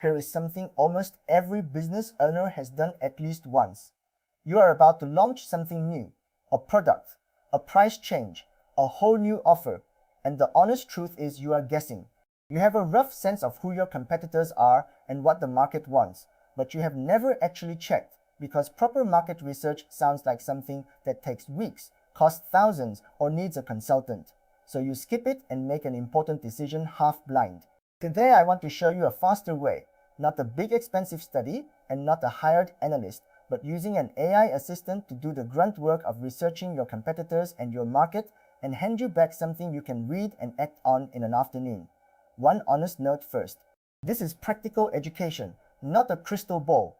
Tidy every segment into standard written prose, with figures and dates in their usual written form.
here is something almost every business owner has done at least once. You are about to launch something new, a product, a price change, a whole new offer, and the honest truth is you are guessing. You have a rough sense of who your competitors are and what the market wants, but you have never actually checked because proper market research sounds like something that takes weeks, costs thousands, or needs a consultant. So you skip it and make an important decision half blind. Today I want to show you a faster way, not a big expensive study and not a hired analyst, but using an AI assistant to do the grunt work of researching your competitors and your market and hand you back something you can read and act on in an afternoon. One honest note first. This is practical education, not a crystal ball.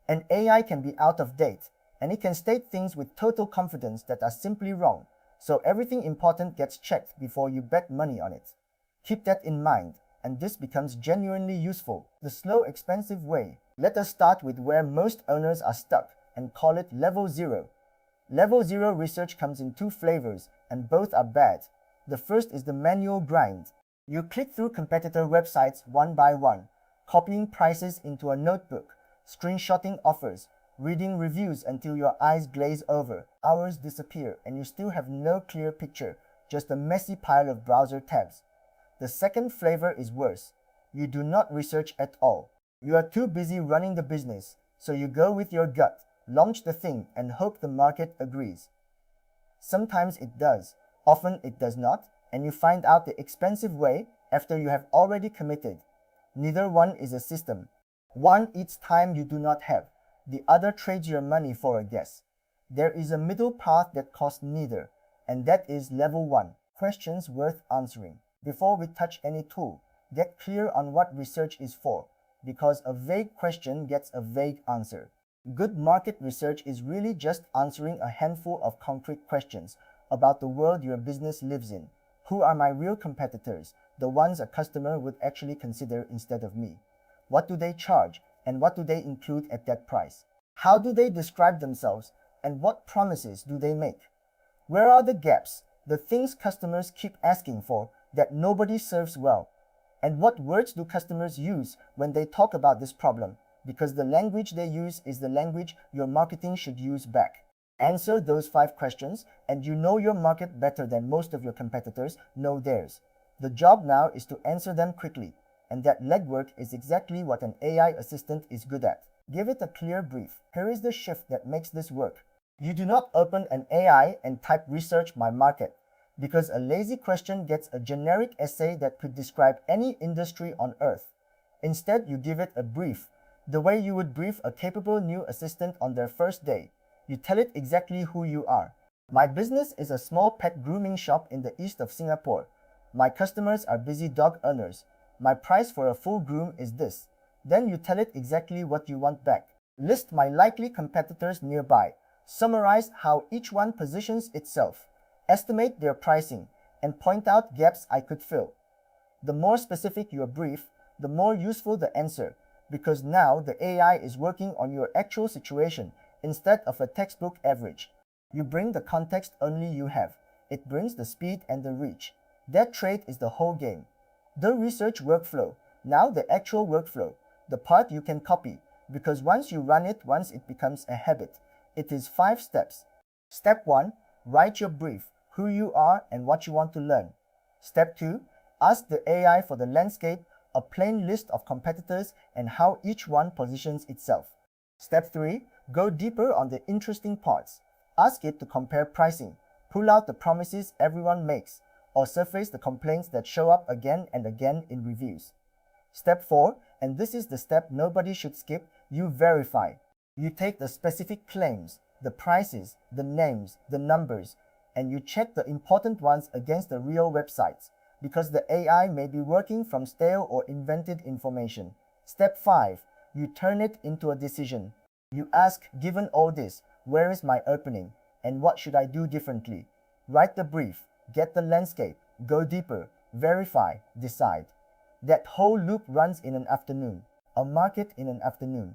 An AI can be out of date, and it can state things with total confidence that are simply wrong, so everything important gets checked before you bet money on it. Keep that in mind, and this becomes genuinely useful. The slow, expensive way. Let us start with where most owners are stuck, and call it Level 0. Level 0 research comes in two flavors, and both are bad. The first is the manual grind. You click through competitor websites one by one, copying prices into a notebook, screenshotting offers, reading reviews until your eyes glaze over. Hours disappear and you still have no clear picture, just a messy pile of browser tabs. The second flavor is worse. You do not research at all. You are too busy running the business, so you go with your gut, launch the thing, and hope the market agrees. Sometimes it does, often it does not, and you find out the expensive way after you have already committed. Neither one is a system. One eats time you do not have. The other trades your money for a guess. There is a middle path that costs neither, and that is Level 1. Questions worth answering. Before we touch any tool, get clear on what research is for, because a vague question gets a vague answer. Good market research is really just answering a handful of concrete questions about the world your business lives in. Who are my real competitors, the ones a customer would actually consider instead of me? What do they charge, and what do they include at that price? How do they describe themselves, and what promises do they make? Where are the gaps, the things customers keep asking for that nobody serves well? And what words do customers use when they talk about this problem? Because the language they use is the language your marketing should use back. Answer those 5 questions, and you know your market better than most of your competitors know theirs. The job now is to answer them quickly, and that legwork is exactly what an AI assistant is good at. Give it a clear brief. Here is the shift that makes this work. You do not open an AI and type research my market, because a lazy question gets a generic essay that could describe any industry on earth. Instead, you give it a brief, the way you would brief a capable new assistant on their first day. You tell it exactly who you are. My business is a small pet grooming shop in the east of Singapore. My customers are busy dog owners. My price for a full groom is this. Then you tell it exactly what you want back. List my likely competitors nearby. Summarize how each one positions itself. Estimate their pricing, and point out gaps I could fill. The more specific your brief, the more useful the answer, because now the AI is working on your actual situation instead of a textbook average. You bring the context only you have. It brings the speed and the reach. That trait is the whole game. The research workflow. Now the actual workflow. The part you can copy, because once you run it, once it becomes a habit. It is 5 steps. Step 1. Write your brief, who you are and what you want to learn. Step 2. Ask the AI for the landscape, a plain list of competitors and how each one positions itself. Step 3. Go deeper on the interesting parts. Ask it to compare pricing, pull out the promises everyone makes, or surface the complaints that show up again and again in reviews. Step 4, and this is the step nobody should skip, you verify. You take the specific claims, the prices, the names, the numbers, and you check the important ones against the real websites, because the AI may be working from stale or invented information. Step 5, you turn it into a decision. You ask, given all this, where is my opening, and what should I do differently? Write the brief, get the landscape, go deeper, verify, decide. That whole loop runs in an afternoon, a market in an afternoon.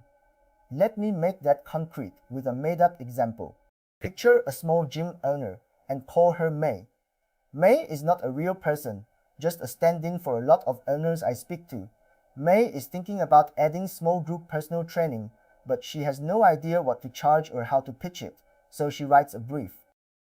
Let me make that concrete with a made-up example. Picture a small gym owner and call her May. May is not a real person, just a stand-in for a lot of owners I speak to. May is thinking about adding small group personal training, but she has no idea what to charge or how to pitch it, so she writes a brief.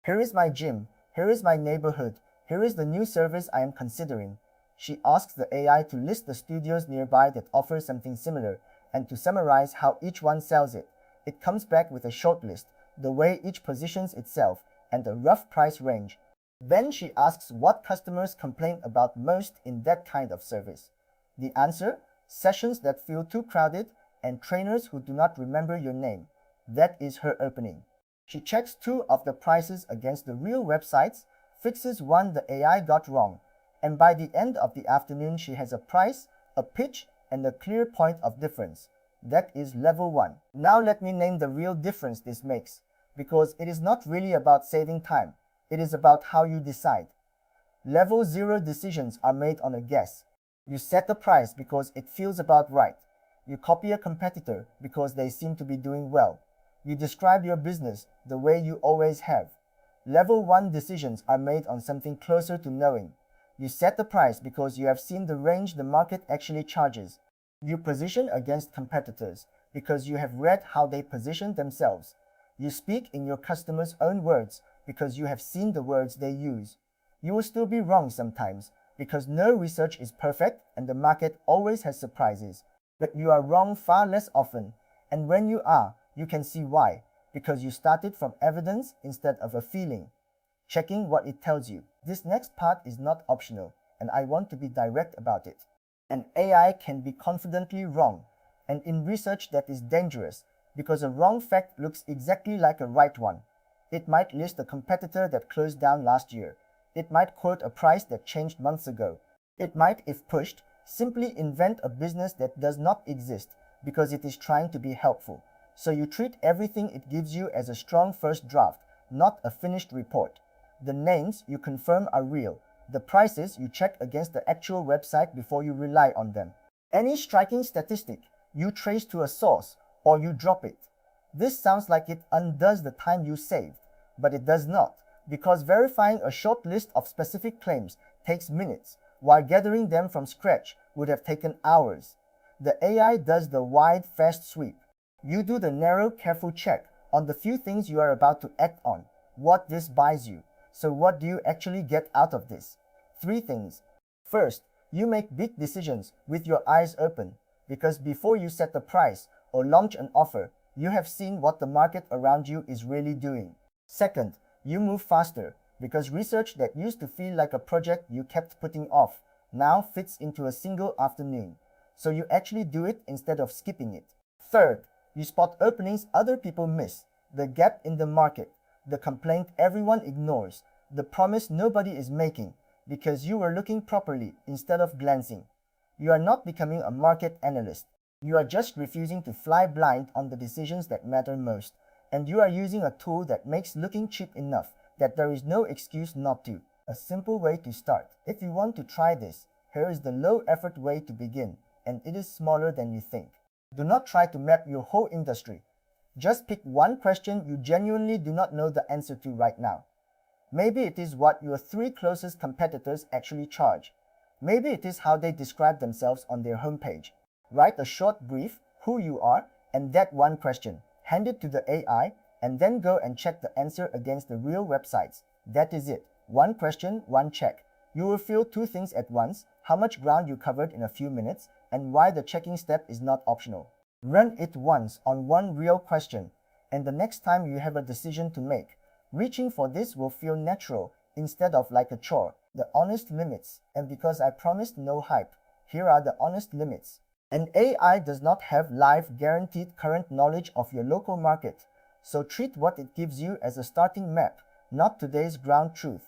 Here is my gym, here is my neighborhood, here is the new service I am considering. She asks the AI to list the studios nearby that offer something similar and to summarize how each one sells it. It comes back with a short list, the way each positions itself, and a rough price range. Then she asks what customers complain about most in that kind of service. The answer? Sessions that feel too crowded and trainers who do not remember your name. That is her opening. She checks two of the prices against the real websites, fixes one the AI got wrong, and by the end of the afternoon she has a price, a pitch, and a clear point of difference. That is level 1. Now let me name the real difference this makes, because it is not really about saving time, it is about how you decide. Level 0 decisions are made on a guess. You set the price because it feels about right. You copy a competitor because they seem to be doing well. You describe your business the way you always have. Level 1 decisions are made on something closer to knowing. You set the price because you have seen the range the market actually charges. You position against competitors because you have read how they position themselves. You speak in your customers' own words because you have seen the words they use. You will still be wrong sometimes because no research is perfect and the market always has surprises. But you are wrong far less often, and when you are, you can see why, because you started from evidence instead of a feeling. Checking what it tells you. This next part is not optional, and I want to be direct about it. An AI can be confidently wrong, and in research that is dangerous, because a wrong fact looks exactly like a right one. It might list a competitor that closed down last year. It might quote a price that changed months ago. It might, if pushed, simply invent a business that does not exist because it is trying to be helpful. So you treat everything it gives you as a strong first draft, not a finished report. The names you confirm are real. The prices you check against the actual website before you rely on them. Any striking statistic you trace to a source or you drop it. This sounds like it undoes the time you saved, but it does not, because verifying a short list of specific claims takes minutes, while gathering them from scratch would have taken hours. The AI does the wide, fast sweep. You do the narrow, careful check on the few things you are about to act on, what this buys you. So what do you actually get out of this? 3 things. First, you make big decisions with your eyes open, because before you set the price or launch an offer, you have seen what the market around you is really doing. Second, you move faster, because research that used to feel like a project you kept putting off now fits into a single afternoon, so you actually do it instead of skipping it. Third, you spot openings other people miss, the gap in the market, the complaint everyone ignores, the promise nobody is making, because you were looking properly instead of glancing. You are not becoming a market analyst. You are just refusing to fly blind on the decisions that matter most, and you are using a tool that makes looking cheap enough that there is no excuse not to. A simple way to start. If you want to try this, here is the low-effort way to begin, and it is smaller than you think. Do not try to map your whole industry. Just pick one question you genuinely do not know the answer to right now. Maybe it is what your 3 closest competitors actually charge. Maybe it is how they describe themselves on their homepage. Write a short brief, who you are, and that one question. Hand it to the AI, and then go and check the answer against the real websites. That is it. One question, one check. You will feel 2 things at once, how much ground you covered in a few minutes, and why the checking step is not optional. Run it once on one real question, and the next time you have a decision to make, reaching for this will feel natural instead of like a chore. The honest limits, and because I promised no hype, here are the honest limits. An AI does not have live, guaranteed current knowledge of your local market, so treat what it gives you as a starting map, not today's ground truth.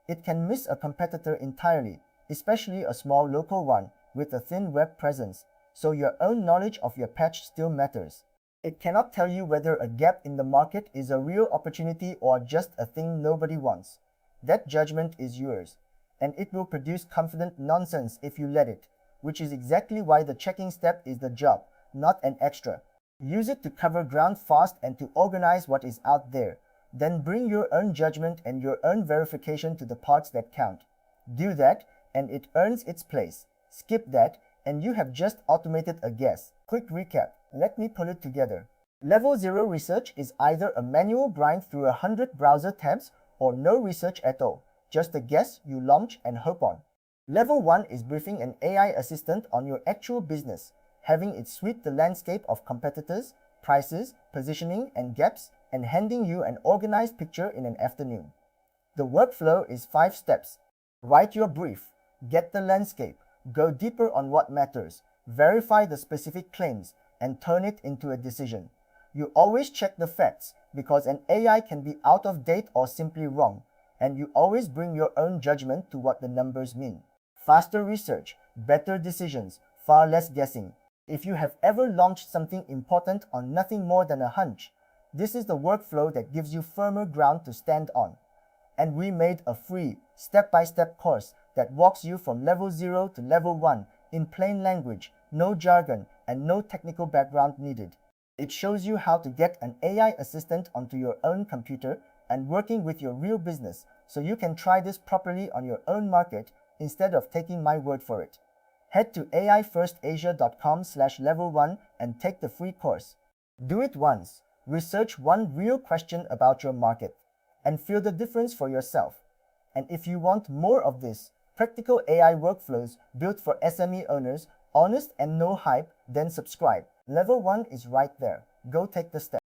It can miss a competitor entirely, especially a small local one with a thin web presence, so your own knowledge of your patch still matters. It cannot tell you whether a gap in the market is a real opportunity or just a thing nobody wants. That judgment is yours, and it will produce confident nonsense if you let it, which is exactly why the checking step is the job, not an extra. Use it to cover ground fast and to organize what is out there. Then bring your own judgment and your own verification to the parts that count. Do that, and it earns its place. Skip that, and you have just automated a guess. Quick recap, let me pull it together. Level 0 research is either a manual grind through 100 browser tabs or no research at all, just a guess you launch and hope on. Level 1 is briefing an AI assistant on your actual business, having it sweep the landscape of competitors, prices, positioning, and gaps, and handing you an organized picture in an afternoon. The workflow is 5 steps. Write your brief, get the landscape, go deeper on what matters, verify the specific claims, and turn it into a decision. You always check the facts because an AI can be out of date or simply wrong, and you always bring your own judgment to what the numbers mean. Faster research, better decisions, far less guessing. If you have ever launched something important on nothing more than a hunch, this is the workflow that gives you firmer ground to stand on. And we made a free, step-by-step course that walks you from level 0 to level 1 in plain language, no jargon, and no technical background needed. It shows you how to get an AI assistant onto your own computer and working with your real business so you can try this properly on your own market instead of taking my word for it. Head to aifirstasia.com/level1 and take the free course. Do it once, research one real question about your market, and feel the difference for yourself. And if you want more of this, practical AI workflows built for SME owners, honest and no hype, then subscribe. Level 1 is right there. Go take the step.